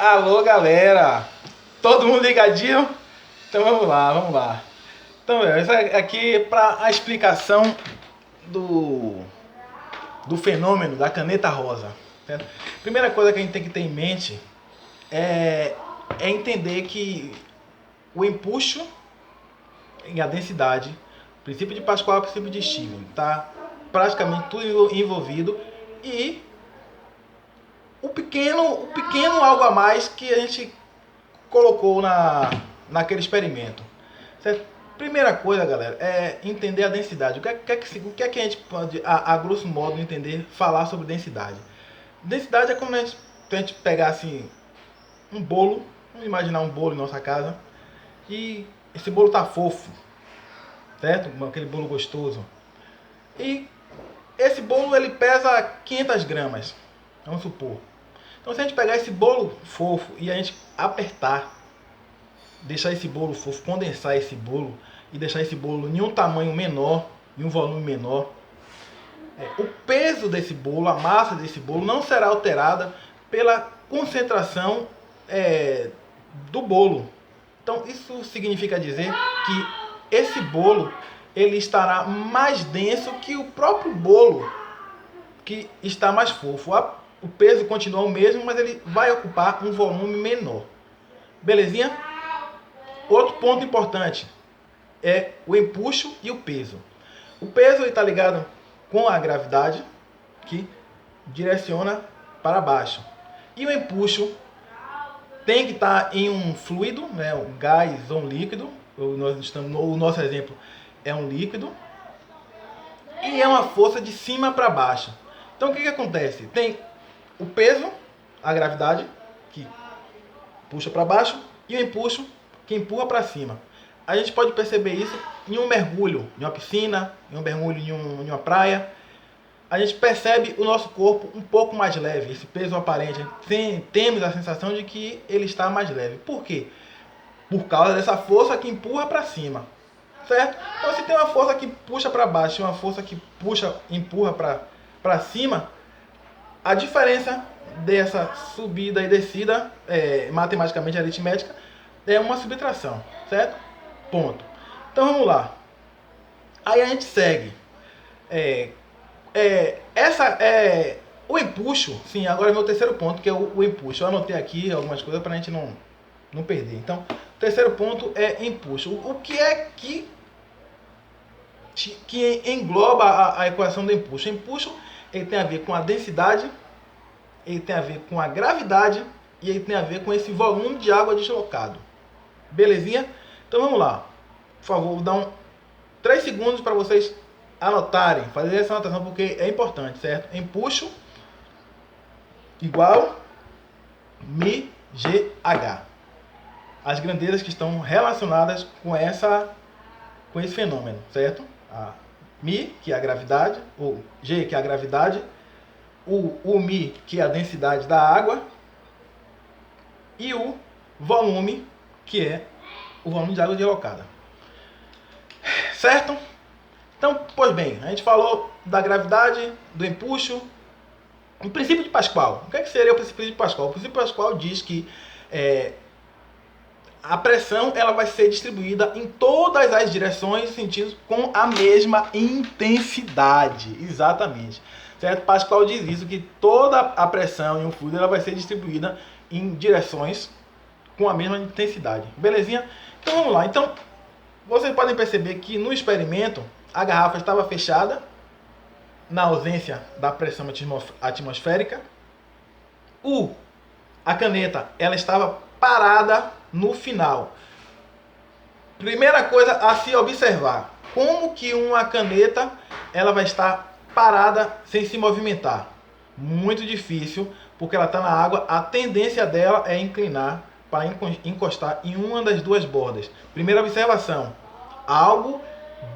Alô, galera! Todo mundo ligadinho? Então vamos lá. Então, isso aqui é para a explicação do fenômeno da caneta rosa. Certo? Primeira coisa que a gente tem que ter em mente é entender que o empuxo e a densidade, o princípio de Pascal e o princípio de Stevens, tá praticamente tudo envolvido, e o pequeno algo a mais que a gente colocou naquele experimento. Certo? Primeira coisa, galera, é entender a densidade. O que é que a gente pode, a grosso modo, entender, falar sobre densidade? Densidade é como a gente pegar assim, um bolo, vamos imaginar um bolo em nossa casa, e esse bolo tá fofo, certo? Aquele bolo gostoso. E esse bolo ele pesa 500 gramas, vamos supor. Então se a gente pegar esse bolo fofo e a gente apertar, deixar esse bolo fofo, condensar esse bolo e deixar esse bolo em um tamanho menor, em um volume menor, o peso desse bolo, a massa desse bolo não será alterada pela concentração do bolo. Então isso significa dizer que esse bolo ele estará mais denso que o próprio bolo que está mais fofo. O peso continua o mesmo, mas ele vai ocupar um volume menor. Belezinha? Outro ponto importante é o empuxo e o peso. O peso está ligado com a gravidade, que direciona para baixo. E o empuxo tem que estar em um fluido, né, um gás ou um líquido. O nosso exemplo é um líquido. E é uma força de cima para baixo. Então o que acontece? Tem o peso, a gravidade, que puxa para baixo, e o empuxo, que empurra para cima. A gente pode perceber isso em um mergulho, em uma piscina, em um mergulho em uma praia. A gente percebe o nosso corpo um pouco mais leve, esse peso aparente. Temos a sensação de que ele está mais leve. Por quê? Por causa dessa força que empurra para cima. Certo? Então se tem uma força que puxa para baixo e uma força que empurra para cima, a diferença dessa subida e descida, matematicamente aritmética, é uma subtração, certo? Ponto. Então vamos lá. Aí a gente segue. O empuxo, sim, agora é o meu terceiro ponto, que é o empuxo. Eu anotei aqui algumas coisas para a gente não perder. Então, o terceiro ponto é empuxo. O que é que engloba a equação do empuxo? O empuxo ele tem a ver com a densidade, ele tem a ver com a gravidade e ele tem a ver com esse volume de água deslocado. Belezinha? Então vamos lá. Por favor, vou dar 3 segundos para vocês anotarem, fazer essa anotação porque é importante, certo? Empuxo igual μgh. As grandezas que estão relacionadas com esse fenômeno, certo? A μ, que é a gravidade, ou g, que é a gravidade, o μ, que é a densidade da água, e o volume, que é o volume de água deslocada. Certo? Então, pois bem, a gente falou da gravidade, do empuxo. O princípio de Pascal. O que seria o princípio de Pascal? O princípio de Pascal diz que a pressão ela vai ser distribuída em todas as direções e sentidos com a mesma intensidade. Exatamente. Certo? Pascal diz isso, que toda a pressão em um fluido ela vai ser distribuída em direções com a mesma intensidade. Belezinha? Então vamos lá. Então, vocês podem perceber que no experimento a garrafa estava fechada na ausência da pressão atmosférica. A caneta ela estava parada no final. Primeira coisa a se observar: como que uma caneta ela vai estar parada sem se movimentar? Muito difícil, porque ela está na água. A tendência dela é inclinar para encostar em uma das duas bordas. Primeira observação: algo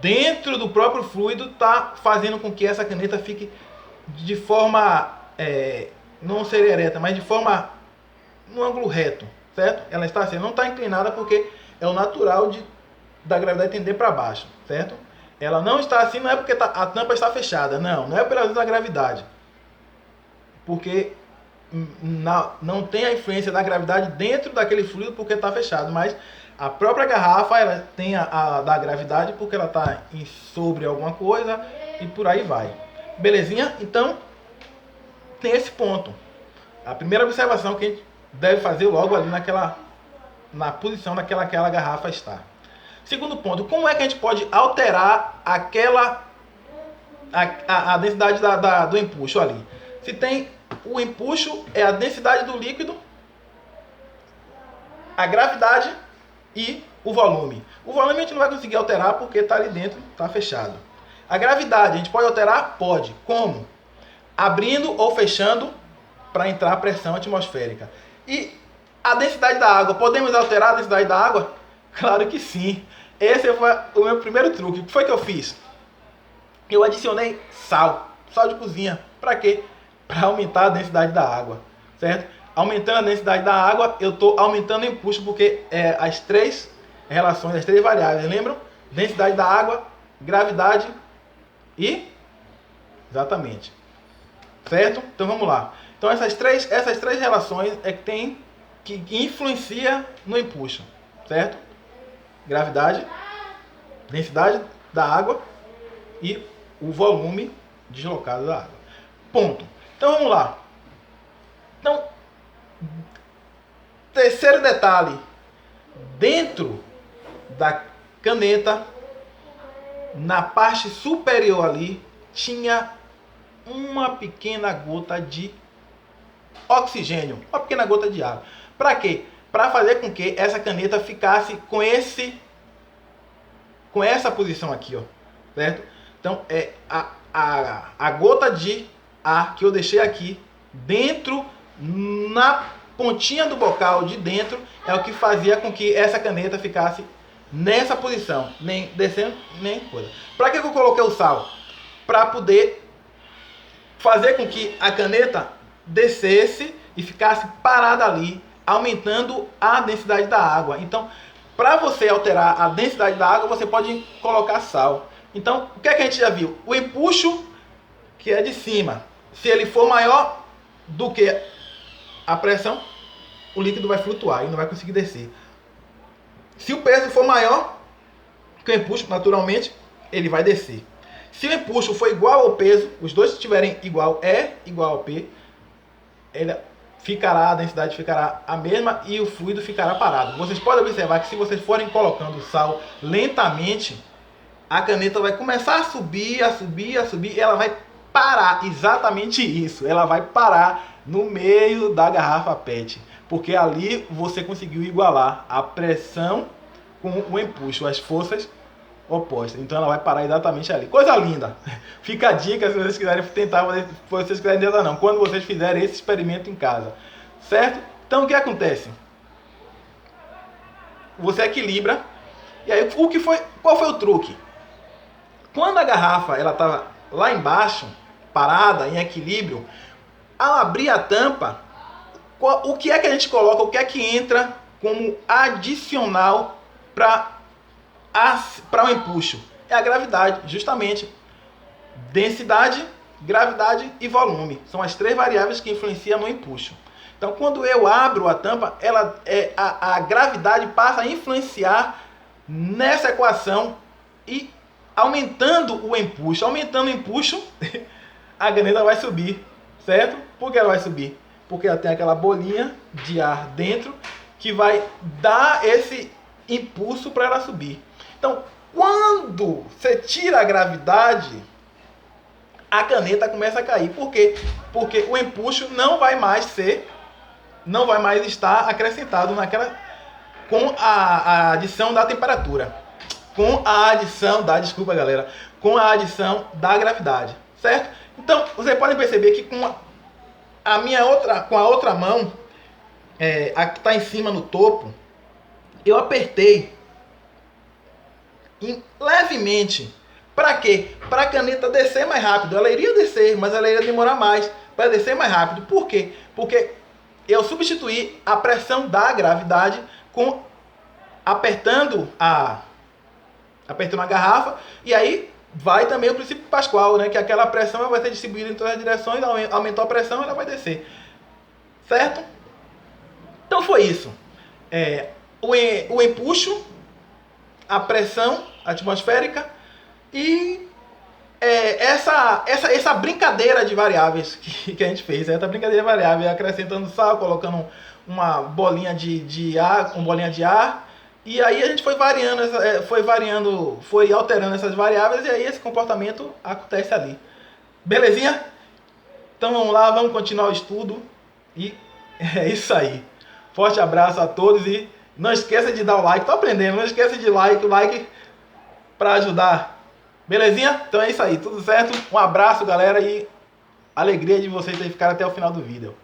dentro do próprio fluido está fazendo com que essa caneta fique de forma, não seria ereta, mas de forma no ângulo reto, certo? Ela está assim, não está inclinada porque é o natural da gravidade tender para baixo, certo? Ela não está assim, não é porque a tampa está fechada, não é pela luz da gravidade, porque não tem a influência da gravidade dentro daquele fluido porque está fechado, mas a própria garrafa ela tem a da gravidade porque ela está sobre alguma coisa e por aí vai. Belezinha? Então, tem esse ponto. A primeira observação que a gente deve fazer logo ali na posição naquela que aquela garrafa está. Segundo ponto, como é que a gente pode alterar a densidade do empuxo ali? Se tem o empuxo, é a densidade do líquido, a gravidade e o volume. O volume a gente não vai conseguir alterar porque está ali dentro, está fechado. A gravidade, a gente pode alterar? Pode. Como? Abrindo ou fechando para entrar a pressão atmosférica. E a densidade da água, podemos alterar a densidade da água? Claro que sim. Esse foi o meu primeiro truque. O que foi que eu fiz? Eu adicionei sal de cozinha. Para quê? Para aumentar a densidade da água, certo? Aumentando a densidade da água, eu estou aumentando o empuxo, porque as três relações, as três variáveis, lembram? Densidade da água, gravidade e... Exatamente. Certo? Então vamos lá. Então essas três relações é que influencia no empuxo, certo? Gravidade, densidade da água e o volume deslocado da água. Ponto. Então vamos lá. Então, terceiro detalhe. Dentro da caneta, na parte superior ali, tinha uma pequena gota de oxigênio, uma pequena gota de água. Para quê? Para fazer com que essa caneta ficasse com essa posição aqui, ó, certo? Então é a gota de ar que eu deixei aqui dentro, na pontinha do bocal de dentro, é o que fazia com que essa caneta ficasse nessa posição, nem descendo nem coisa. Para que eu coloquei o sal? Para poder fazer com que a caneta descesse e ficasse parada ali, aumentando a densidade da água. Então, para você alterar a densidade da água, você pode colocar sal. Então, o que é que a gente já viu? O empuxo, que é de cima, se ele for maior do que a pressão, o líquido vai flutuar e não vai conseguir descer. Se o peso for maior que o empuxo, naturalmente, ele vai descer. Se o empuxo for igual ao peso, os dois estiverem igual, igual ao P, a densidade ficará a mesma e o fluido ficará parado. Vocês podem observar que se vocês forem colocando sal lentamente, a caneta vai começar a subir, e ela vai parar. Exatamente isso. Ela vai parar no meio da garrafa PET. Porque ali você conseguiu igualar a pressão com o empuxo, as forças opostas. Então ela vai parar exatamente ali. Coisa linda. Fica a dica se vocês quiserem tentar, se vocês quiserem tentar não. Quando vocês fizerem esse experimento em casa. Certo? Então o que acontece? Você equilibra. E aí qual foi o truque? Quando a garrafa ela estava lá embaixo, parada, em equilíbrio, ao abrir a tampa, o que é que a gente coloca, o que é que entra como adicional para o empuxo? É a gravidade, justamente. Densidade, gravidade e volume. São as três variáveis que influenciam no empuxo. Então, quando eu abro a tampa, a gravidade passa a influenciar nessa equação e aumentando o empuxo. Aumentando o empuxo, a caneta vai subir, certo? Por que ela vai subir? Porque ela tem aquela bolinha de ar dentro que vai dar esse impulso para ela subir. Então, quando você tira a gravidade, a caneta começa a cair. Por quê? Porque o empuxo não vai mais estar acrescentado com a adição da temperatura. Com a adição da gravidade, certo? Então, vocês podem perceber que com a outra mão, a que está em cima no topo, eu apertei levemente. Para quê? Para a caneta descer mais rápido. Ela iria descer, mas ela iria demorar mais para descer mais rápido. Por quê? Porque eu substituí a pressão da gravidade com apertando a garrafa, e aí vai também o princípio Pascal, né? Que aquela pressão vai ser distribuída em todas as direções, aumentou a pressão, ela vai descer. certo? Então foi isso. O empuxo, a pressão atmosférica e essa brincadeira de variáveis que a gente fez. Essa brincadeira de variáveis, acrescentando sal, colocando uma bolinha de ar, e aí a gente foi alterando essas variáveis, e aí esse comportamento acontece ali. Belezinha? Então vamos lá, vamos continuar o estudo, e é isso aí. Forte abraço a todos e não esqueça de dar o like. Tô aprendendo, não esqueça de like para ajudar. Belezinha? Então é isso aí, tudo certo? Um abraço, galera, e alegria de vocês terem ficado até o final do vídeo.